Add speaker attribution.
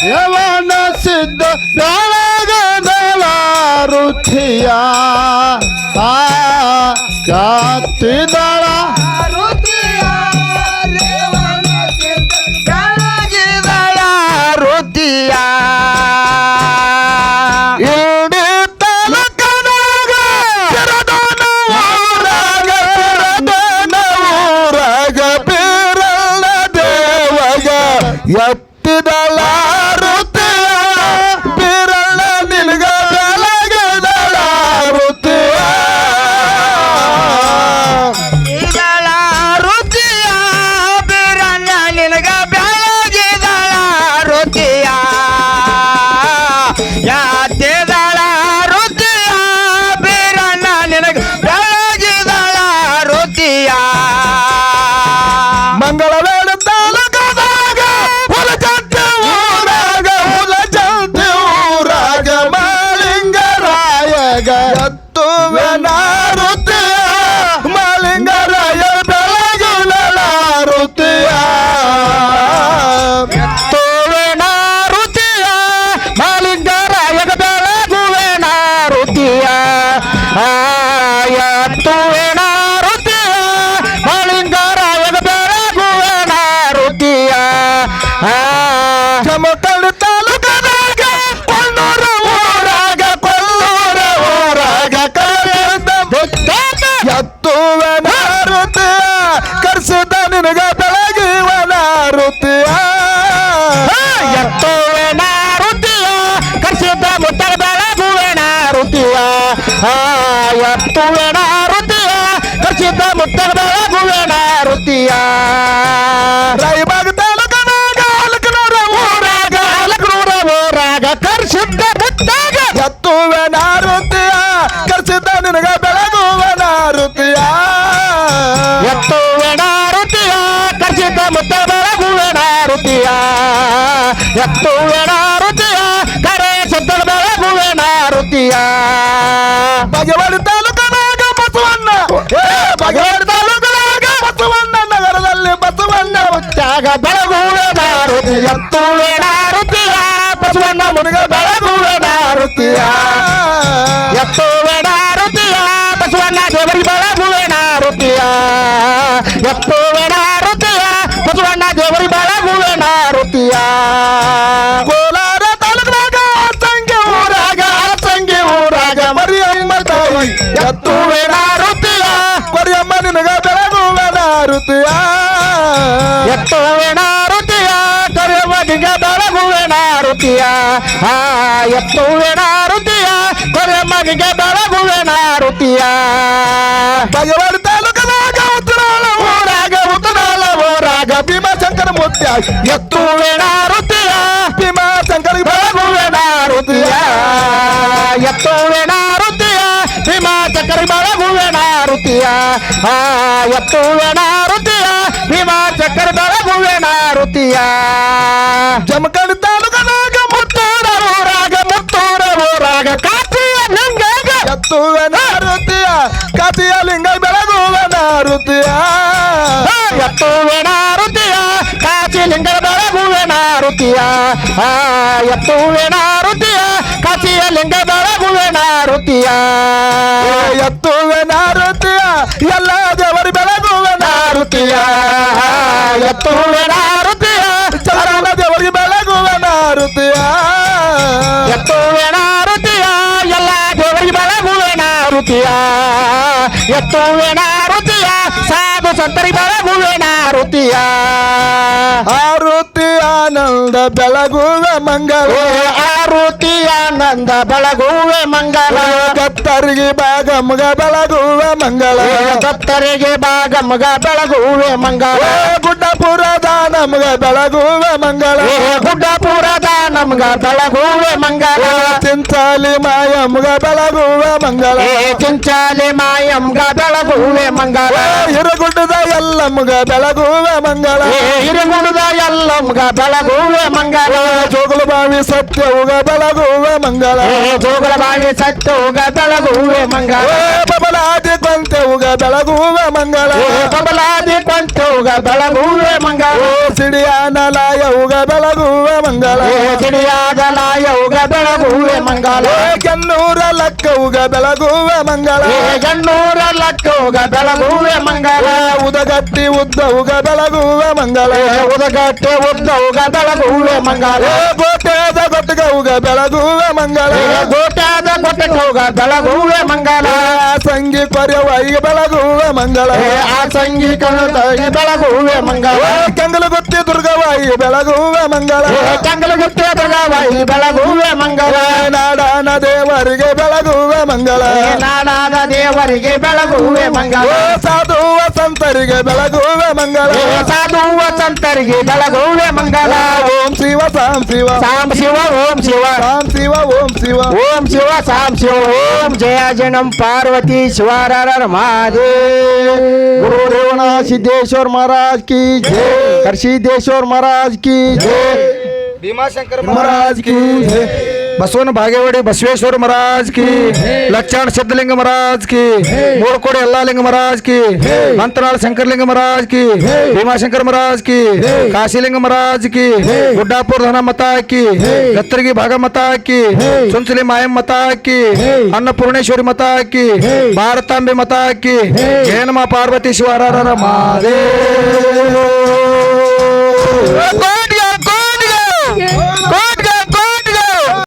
Speaker 1: ಯವನ ಸಿದ್ಧ ಬೆಳಗದಳ ರುಚಿಯ ಕತ್ತಿದಳ ಬೆಳಗಿದಳ ರುಚಿಯ ಇಡೀ ತಲಕನಾಗ ಬಿರದನ ಊರಾಗ ಬೀರಲ್ಲ ದೇವಗ ಎತ್ತಿದಳ ರುತಿಯ ಬೀರಲ್ಲ ನಿನಗ ಬೆಳಗಿದಳ ರುತಿಯ ಇದಳ ರುಚಿಯ ಬೀರಲ್ಲ ನಿನಗ ಬೆಳಗಿದಳ ರುಚಿಯ ಯಾತಿದಳ ರುಚಿಯ ಬೀರಲ್ಲ ನಿನಗ ಬೆಳಗಿದಳ ರುಚಿಯ ಮಂಗಳ ಎತ್ತುವೆನ ರುತಿಯ ಮಾಲಿಂಗರಾಯ ಬೆಳಗಿದಳ ರುತಿಯ ಎತ್ತುವೆನ ರುತಿಯ ಮಾಲಿಂಗರಾಯ ಬೆಳಗುವೆನ ರುತಿಯ ಎತ್ತುವೆನ ರುತಿಯ ಮಾಲಿಂಗರಾಯ ಬೆಳಗುವೆನ ರುತಿಯ ಜಮಖಂಡ ತಾಲೂಕದಾಗ ಕೊಲ್ಲೂರ ಊರಾಗ ಎತ್ತುವನ ರುತಿಯ ಕರ್ಸಿದ ನಿನಗ ಬೆಳಗಿವನ ರುತಿಯ ಎತ್ತುವನ ರುತಿಯ ಕರ್ಸಿದ ಮುತ್ತಲ ಬೆಳಗುವನ ರುತಿಯ ಎತ್ತುವನ ರುತಿಯ ಕರ್ಸಿದ ಮುತ್ತಲ ಬೆಳಗುವನ ರುತಿಯ ರಾಯಬಾಗ ತಾಲೂಕನಾಗ ಹಲಕನೂರ ಊರಾಗ ಕರ್ಸಿದ್ದ ಮುತ್ತಾಗ ಎತ್ತುವನ ರುತಿಯ ಕರ್ಸಿದ ನಿನಗ ಬೆಳಗುವನ ರುತಿಯ ಎತ್ತುವೆನ ರುತಿಯ ಕರ್ಸಿದ ಮುತ್ತ ಬೆಳಗುವೆನ ರುತಿಯ ಎತ್ತುವೆನ ರುತಿಯ ಕರೆ ಸುತ್ತ ಬೆಳಗುವೆನ ರುತಿಯ ಬಗೆವಾಡಿ ತಾಲೂಕನಾಗ ಬಸವಣ್ಣ ಬಗೆವಾಡಿ ತಾಲೂಕನಾಗ ಬಸವಣ್ಣ ನಗರದಲ್ಲಿ ಬಸವಣ್ಣ ಹುಟ್ಟಾಗ ಬೆಳಗುವೆನ ರುತಿಯ ಎತ್ತುವೆನ ರುತಿಯ ಬಸವಣ್ಣ ಮುನಿಗ ಬೆಳಗುವೆನ ರುತಿಯ ಎತ್ತುವೆನ ರುತಿಯ ಬಸವಣ್ಣ ದೇವರಿಗೆ ಬೆಳಗುವೆನ ರುತಿಯ ಎತ್ತುವೆನ ರುತಿಯ ಬಸವಣ್ಣ ದೇವರಿಗೆ ಬೆಳಗುವೆನ ರುತಿಯ ಕೋಲಾರ ತಾಲೂಕನಾಗ ಸಂಗಿ ಊರಾಗ ಮರಿಯಮ್ಮ ತಾಯಿ ಎತ್ತುವೆನ ರುತಿಯ ಮರಿಯಮ್ಮ ನಿನಗ ಬೆಳಗುವೆನ ರುತಿಯ ಎತ್ತುವೆನ ರುತಿಯ ಕರಿಯಮ್ಮನಿಗ ಬೆಳಗುವೆನ ರುತಿಯ ಎತ್ತುವೆನ ರುತಿಯ ಕರಿಯಮ್ಮನಿಗೆ ಬೆಳಗುವೆನ ರುತಿಯ ಬಗೆವಾಡಿ ತಾಲೂಕನಾಗ ಉತ್ತರಾಳ ಊರಾಗ ಭೀಮಾಶಂಕರ ಮುತ್ಯ ಎತ್ತುವೆನ ರುತಿಯ ಭೀಮಾಶಂಕರ ಬೆಳಗುವೆನ ರುತಿಯ ಎತ್ತುವೆನ ರುತಿಯ ಭೀಮಾಶಂಕರ ಬೆಳಗುವೆನ ರುತಿಯ ಎತ್ತುವೆನ ರುತಿಯ ಭೀಮಾಶಂಕರ ಬೆಳಗುವೆನ ರುತಿಯ ಜಮಖಂಡ ತಾಲೂಕನಾಗ ಮುತ್ತೂರ ಊರಾಗ ಕಾಚಿಯ ಲಿಂಗಾಗ ಎತ್ತುವೆನ ರುತಿಯ ಕಾಚಿಯ ಲಿಂಗ ಬೆಳಗುವೆನ ರುತಿಯ ಎತ್ತುವೆನ ರುತಿಯ ಕಾಚಿ ಲಿಂಗ ಬೆಳಗುವೆನ ರುತಿಯ ಎತ್ತುವೆನ ರುತಿಯ ಕಾಚಿಯ ಲಿಂಗ ಬೆಳಗುವೆನ ರುತಿಯ ಎತ್ತುವೆನ ರುತಿಯ ಎಲ್ಲ ದೇವರಿ ಬೆಳಗುವೆನ ರುತಿಯ ಎತ್ತುವೆನ ರುತಿಯ ಚಲನ ದೇವರಿಗೆ ಬೆಳಗುವೆನ ರುತಿಯ ಎತ್ತುವೆನ ರುತಿಯ ಎಲ್ಲ ದೇವರಿಗೆ ಬೆಳಗುವೆನ ರುತಿಯ ಎತ್ತುವೆನ ರುತಿಯ ಸಾಧು ಸಂತರಿ ಬೆಳಗುವೆನ ರುತಿಯ ಆರುತಿ ಆನಂದ ಬೆಳಗುವೆ ಮಂಗಲ ಆರುತಿ ಆನಂದ ಬೆಳಗುವೆ ಮಂಗಲ ಕತ್ತರಿಗೆ ಭಾಗಮಗ ಬೆಳಗುವೆ ಮಂಗಲ ಕತ್ತರಿಗೆ ಭಾಗಮಗ ಬೆಳಗುವೆ ಮಂಗಲ ಗುಡ್ಡಪುರದ ನಮಗ ಬೆಳಗುವೆ ಮಂಗಲ ಗುಡ್ಡಪುರದ ನಮಗ ಬೆಳಗುವೆ ಮಂಗಲ ಚಿಂಚಾಲಿ ಮಾಯಮ್ಗ ಬೆಳಗುವೆ ಮಂಗಲ ಚಿಂಚಾಲಿ ಮಾಯಮ್ಗ ಬೆಳಗುವೆ ಮಂಗಲ ಹಿರಗುಡ್ಡದ ಎಲ್ಲಮ್ಗ ಬೆಳಗುವೆ ಮಂಗಲ ಹಿರಗುಡ್ಡದ ಎಲ್ಲಮ್ಗ ಬೆಳಗುವೆ ಮಂಗಲ ಜೋಗುಲ ಬಾವಿ ಸತ್ಯವುಗ ಬೆಳಗುವೆ ಮಂಗಲ ಜೋಗುಲ ಬಾವಿ ಸತ್ಯವುಗ ಬೆಳಗುವೆ ಮಂಗಲ ಬಬಲಾದಿ ಕೊಂತೆವುಗ ಬೆಳಗುವೆ ಮಂಗಲ ಬಬಲಾದಿ ಕೊಂತೆವುಗ ಬೆಳಗುವೆ ಮಂಗಲ ಸಿಡಿಯಾನಲಾಯವುಗ ಬೆಳಗುವೆ ಮಂಗಲ
Speaker 2: ತಿಳಿಯಾಗಲ ಯೋಗ ಬೆಳಗುವೆ ಮಂಗಲ
Speaker 1: ಕೆನ್ನೂರ ಲಕ್ಕವುಗ ಬೆಳಗುವೆ ಮಂಗಲ
Speaker 2: ಗಣ್ಣೂರ ಲಕ್ಕೋಗ ಬೆಳಗುವೆ ಮಂಗಲ
Speaker 1: ಉದಗಟ್ಟಿ ಉದ್ದವುಗ ಬೆಳಗುವೆ ಮಂಗಲ
Speaker 2: ಉದಗಟ್ಟೆ ಉದ್ದವುಗ ಬೆಳಗುವೆ ಮಂಗಲ
Speaker 1: ಗೋಟೆದ ಗೊಟ್ಟಗವುಗ ಬೆಳಗುವೆ ಮಂಗಲ
Speaker 2: ಗೋಟಾದ ಕೊಟ್ಟಕೋಗ ಬೆಳಗುವೆ ಮಂಗಲ
Speaker 1: ಸಂಗಿ ಕೊರೆವೈಗೆ ಬೆಳಗುವೆ ಮಂಗಲ
Speaker 2: ಆ ಸಂಗೀತ ಬೆಳಗುವೆ ಮಂಗಲ
Speaker 1: ಕಂಗಲ ಗೊತ್ತಿ ದುರ್ಗವಾಯಿ ಬೆಳಗುವೆ ಮಂಗಲ
Speaker 2: ಕಂಗಲ ಗುಟ್ಟೆ ಬೆಳಗಾಯಿ ಬೆಳಗುವೆ ಮಂಗಲ
Speaker 1: ನಾಡಾನ ದೇವರಿಗೆ ಬೆಳಗುವೆ ಮಂಗಲ
Speaker 2: ನಾಡಾದ ದೇವರಿಗೆ ಬೆಳಗುವೆ ಮಂಗಲ
Speaker 1: ಸಾಧುವ ಸಂತರಿಗೆ ಬೆಳಗುವೆ ಮಂಗಲ
Speaker 2: ಸಾಧು ಸಂತರಿಗೆ ಬೆಳಗುವೆ ಮಂಗಲ
Speaker 1: ಓಂ ಶಿವ ಸಾಂ ಶಿವ
Speaker 2: ಸಾಂ ಶಿವ ಓಂ ಶಿವ
Speaker 1: ಸಾಂ ಶಿವ ಓಂ ಶಿವ
Speaker 2: ಓಂ ಶಿವ ಸಾಂ ಶಿವ ಓಂ ಜಯ ಜನಂ ಪಾರ್ವತಿ ಶಿವಾರರ ಮಹಾದೇವ್
Speaker 1: गुरुदेवना सिद्धेश्वर महाराज की जय करसिद्धेश्वर महाराज की जय
Speaker 3: ಭೀಮಾಶಂಕರ
Speaker 1: महाराज की जय
Speaker 3: ಬಸವನ ಬಾಗೇವಾಡಿ ಬಸವೇಶ್ವರ ಮಹಾರಾಜ್ ಕಿ ಲಕ್ಷಾಣ ಸಿದ್ಧಲಿಂಗ ಮಹಾರಾಜ್ ಕಿ ಮೂಡಕೋಡಿ ಯಲ್ಲಾಲಿಂಗ ಮಹಾರಾಜ್ ಕಿ ಮಂತ್ರಾಳ ಶಂಕರಲಿಂಗ ಮಹಾರಾಜ್ ಕಿ ಭೀಮಾಶಂಕರ ಮಹಾರಾಜ್ ಕಿ ಕಾಶಿಲಿಂಗ ಮಹಾರಾಜ್ ಕಿ ಗುಡ್ಡಾಪುರ ಧನ ಮತ ಹಾಕಿ ಗತ್ತರಿಗೆ ಭಾಗ ಮತ ಹಾಕಿ ಸುಂಚಲಿ ಮಾಯಂ ಮತ ಹಾಕಿ ಅನ್ನಪೂರ್ಣೇಶ್ವರಿ ಮತ ಹಾಕಿ ಭಾರತಾಂಬೆ ಮತ ಹಾಕಿ ಜಯನಮ ಪಾರ್ವತಿ ಶಿವರರ ಮಾದೇ